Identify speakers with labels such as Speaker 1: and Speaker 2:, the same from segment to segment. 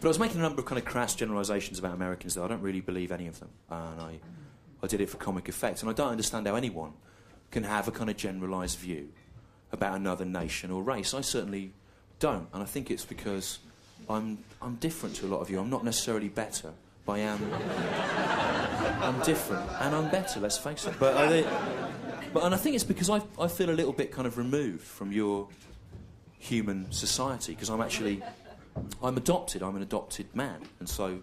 Speaker 1: But I was making a number of kind of crass generalisations about Americans, though. I don't really believe any of them. And I did it for comic effect. And I don't understand how anyone can have a kind of generalised view about another nation or race. I certainly don't. And I think it's because I'm different to a lot of you. I'm not necessarily better, but I'm different. And I'm better, let's face it. And I think it's because I feel a little bit kind of removed from your human society, because I'm adopted. I'm an adopted man, and so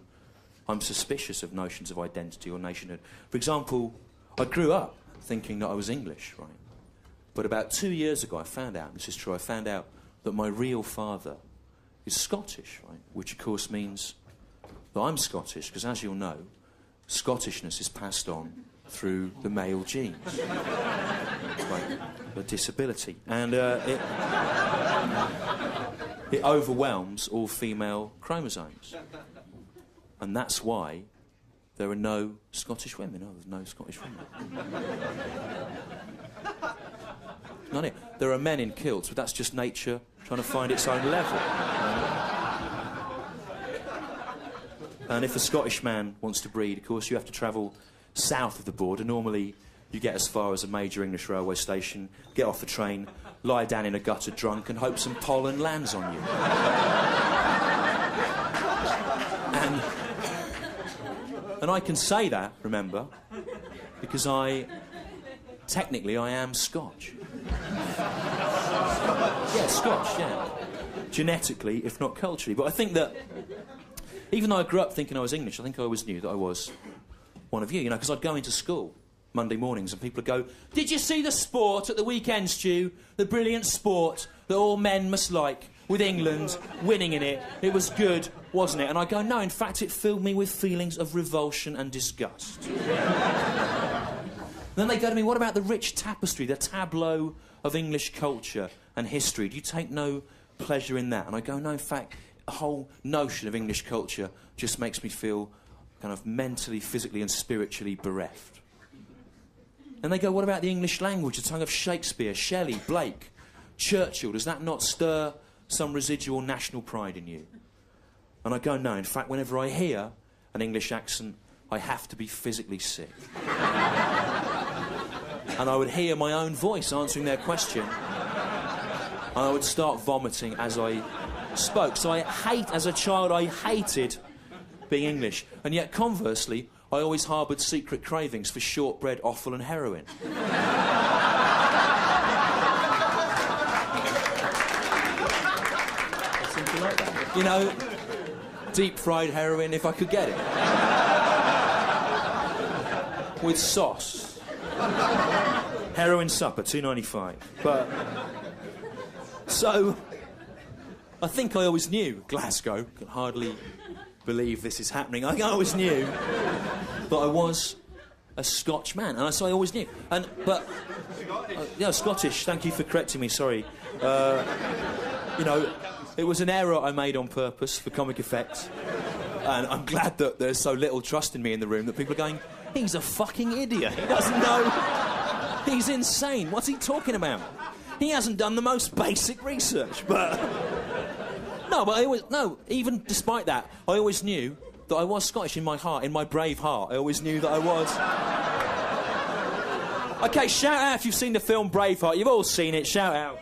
Speaker 1: I'm suspicious of notions of identity or nationhood. For example, I grew up thinking that I was English, right? But about 2 years ago, I found out, and this is true, I found out that my real father is Scottish, right? Which, of course, means that I'm Scottish, because as you'll know, Scottishness is passed on through the male genes, like a disability, and it overwhelms all female chromosomes, and that's why there are no Scottish women. Oh, there's no Scottish women. None here. There are men in kilts, but that's just nature trying to find its own level. And if a Scottish man wants to breed, of course, you have to travel south of the border. Normally, you get as far as a major English railway station, get off the train, lie down in a gutter drunk, and hope some pollen lands on you. And I can say that, remember, because technically I am Scotch. Yeah, Scotch, yeah. Genetically, if not culturally. But I think that, even though I grew up thinking I was English, I think I always knew that I was one of you, you know, because I'd go into school Monday mornings and people would go, "Did you see the sport at the weekend, Stu? The brilliant sport that all men must like, with England winning in it. It was good, wasn't it?" And I go, "No, in fact, it filled me with feelings of revulsion and disgust." Then they go to me, "What about the rich tapestry, the tableau of English culture and history? Do you take no pleasure in that?" And I go, "No, in fact, the whole notion of English culture just makes me feel kind of mentally, physically and spiritually bereft." And they go, "What about the English language, the tongue of Shakespeare, Shelley, Blake, Churchill? Does that not stir some residual national pride in you?" And I go, "No, in fact, whenever I hear an English accent, I have to be physically sick." And I would hear my own voice answering their question, and I would start vomiting as I spoke. So as a child, I hated being English. And yet, conversely, I always harboured secret cravings for shortbread, offal and heroin. Something like that. You know, deep-fried heroin, if I could get it. With sauce. Heroin supper, $2.95. But... So... I think I always knew, Glasgow, can hardly believe this is happening. I always knew that I was a Scotch man, and so I always knew. Yeah, Scottish. Thank you for correcting me. Sorry. You know, it was an error I made on purpose for comic effect, and I'm glad that there's so little trust in me in the room that people are going, "He's a fucking idiot. He doesn't know. He's insane. What's he talking about? He hasn't done the most basic research." But even despite that, I always knew that I was Scottish in my heart, in my brave heart. I always knew that I was. OK, shout out if you've seen the film Braveheart. You've all seen it, shout out.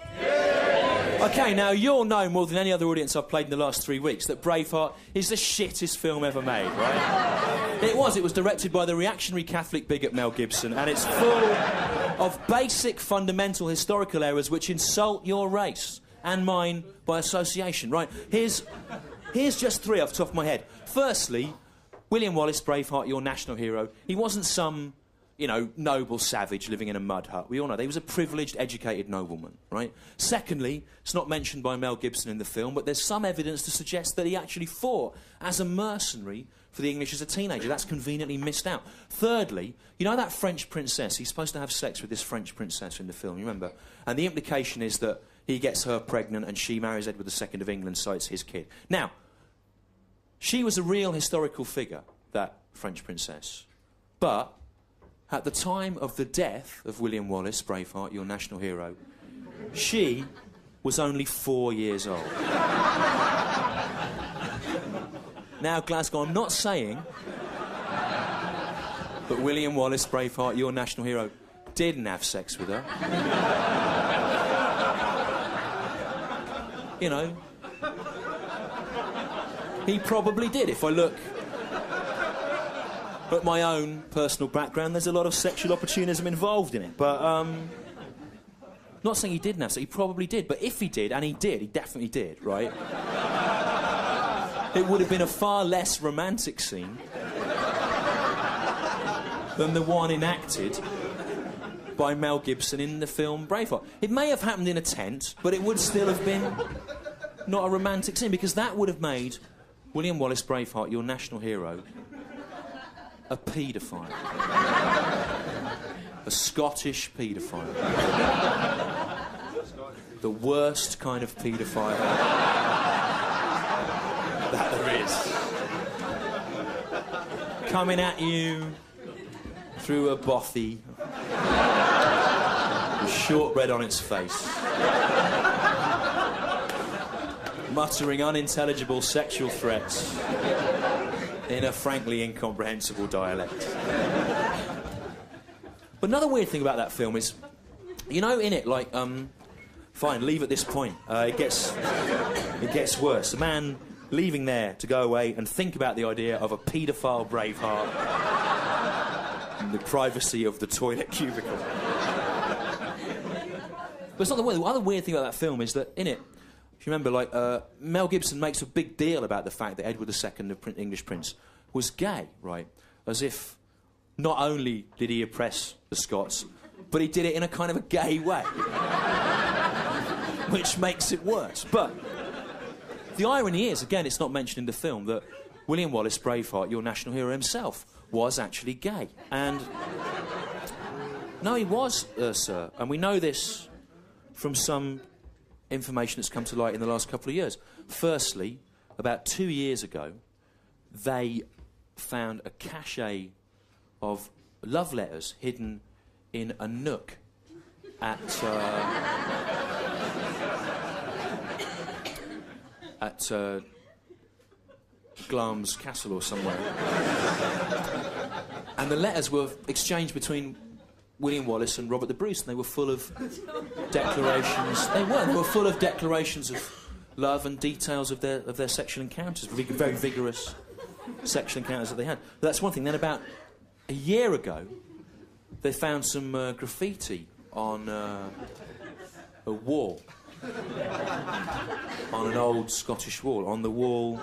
Speaker 1: OK, now you'll know more than any other audience I've played in the last 3 weeks that Braveheart is the shittest film ever made, right? It was directed by the reactionary Catholic bigot Mel Gibson, and it's full of basic fundamental historical errors which insult your race and mine by association, right? Here's just 3 off the top of my head. Firstly, William Wallace, Braveheart, your national hero, he wasn't some, you know, noble savage living in a mud hut. We all know that. He was a privileged, educated nobleman, right? Secondly, it's not mentioned by Mel Gibson in the film, but there's some evidence to suggest that he actually fought as a mercenary for the English as a teenager. That's conveniently missed out. Thirdly, you know that French princess? He's supposed to have sex with this French princess in the film, you remember? And the implication is that he gets her pregnant and she marries Edward II of England, so it's his kid. Now, she was a real historical figure, that French princess. But at the time of the death of William Wallace, Braveheart, your national hero, she was only 4 years old. Now, Glasgow, I'm not saying that William Wallace, Braveheart, your national hero, didn't have sex with her. You know, he probably did. If I look at my own personal background, there's a lot of sexual opportunism involved in it. But, not saying he didn't have sex, he probably did. But if he did, and he did, he definitely did, right? It would have been a far less romantic scene than the one enacted by Mel Gibson in the film Braveheart. It may have happened in a tent, but it would still have been not a romantic scene, because that would have made William Wallace Braveheart, your national hero, a paedophile. A Scottish paedophile. The worst kind of paedophile that there is. Coming at you through a bothy with shortbread on its face, muttering unintelligible sexual threats in a frankly incomprehensible dialect. But another weird thing about that film is, you know, in it, like, fine, leave at this point. It gets worse. The man leaving there to go away and think about the idea of a paedophile Braveheart in the privacy of the toilet cubicle. But it's not the way. The other weird thing about that film is that in it, if you remember, like, Mel Gibson makes a big deal about the fact that Edward II, the English prince, was gay, right? As if not only did he oppress the Scots, but he did it in a kind of a gay way. Which makes it worse. But the irony is, again, it's not mentioned in the film, that William Wallace Braveheart, your national hero himself, was actually gay. And no, he was, sir. And we know this from some information that's come to light in the last couple of years. Firstly, about 2 years ago, they found a cache of love letters hidden in a nook at Glamis Castle or somewhere. And the letters were exchanged between William Wallace and Robert the Bruce, and they were full of declarations. They were full of declarations of love and details of their sexual encounters, very vigorous sexual encounters that they had. But that's one thing. Then about a year ago, they found some graffiti on a wall, on an old Scottish wall, on the wall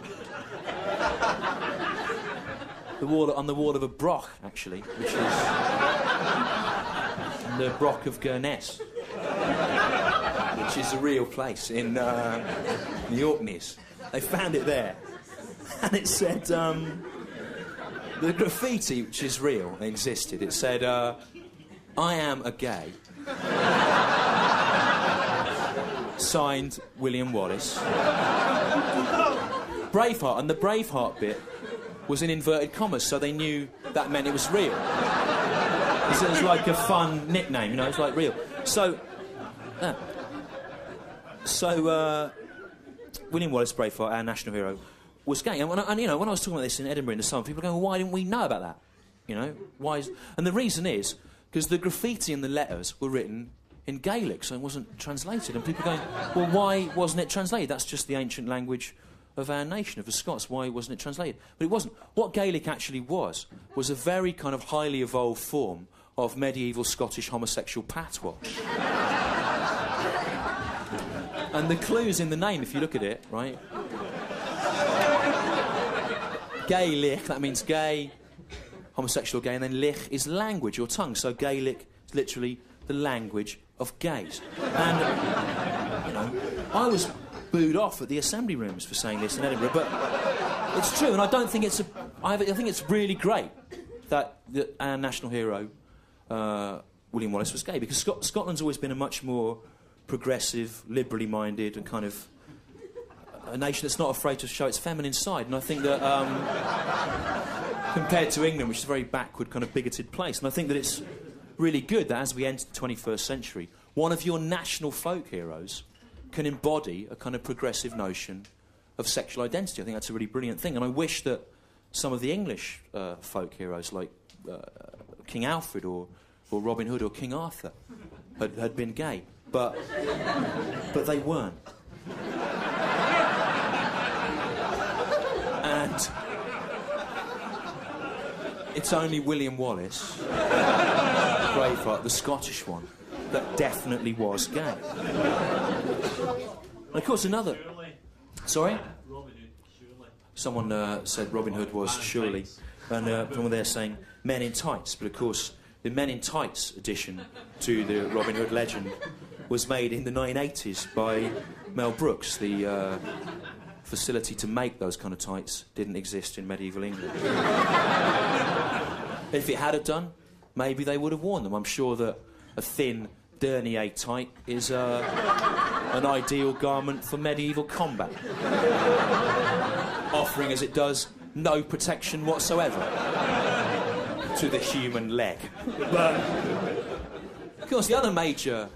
Speaker 1: of a broch, actually, which is the Broch of Gurness, which is a real place in the Orkneys. They found it there, and it said, the graffiti, which is real, existed. It said, I am a gay. Signed, William Wallace. Braveheart, and the Braveheart bit was in inverted commas, so they knew that meant it was real. It was like a fun nickname, you know, it's like real. So, William Wallace Braveheart, our national hero, was gay. And you know, when I was talking about this in Edinburgh in the summer, people were going, well, why didn't we know about that? You know, why is... And the reason is, because the graffiti and the letters were written in Gaelic, so it wasn't translated. And people are going, well, why wasn't it translated? That's just the ancient language of our nation, of the Scots. Why wasn't it translated? But it wasn't. What Gaelic actually was a very kind of highly evolved form of medieval Scottish homosexual patois. And the clue's in the name, if you look at it, right? Gaelic, that means gay, homosexual gay, and then lich is language or tongue. So Gaelic is literally the language of gays. And, you know, I was booed off at the assembly rooms for saying this in Edinburgh, but it's true, and I don't think I think it's really great that our national hero, William Wallace, was gay, because Scotland's always been a much more progressive, liberally minded, and kind of a nation that's not afraid to show its feminine side. And I think that, compared to England, which is a very backward, kind of bigoted place, and I think that it's really good that as we enter the 21st century, one of your national folk heroes can embody a kind of progressive notion of sexual identity. I think that's a really brilliant thing, and I wish that some of the English folk heroes, like King Alfred or Robin Hood or King Arthur, had been gay, but they weren't. And it's only William Wallace, Braveheart, the Scottish one, that definitely was gay. And of course another... Sorry?
Speaker 2: Robin Hood, surely.
Speaker 1: Someone said Robin Hood was surely, and someone there saying Men in Tights, but of course the Men in Tights edition to the Robin Hood legend was made in the 1980s by Mel Brooks. The facility to make those kind of tights didn't exist in medieval England. If it had done, maybe they would have worn them. I'm sure that a thin Dernier tight is an ideal garment for medieval combat, offering as it does no protection whatsoever to the human leg. But of course, the other major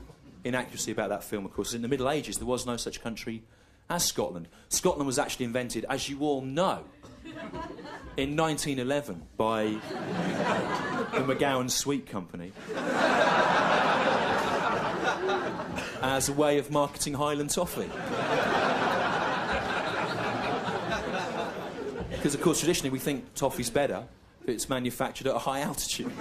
Speaker 1: inaccuracy about that film, of course, is in the Middle Ages there was no such country as Scotland. Scotland was actually invented, as you all know, in 1911 by the McGowan Sweet Company as a way of marketing Highland toffee. Because, of course, traditionally we think toffee's better if it's manufactured at a high altitude.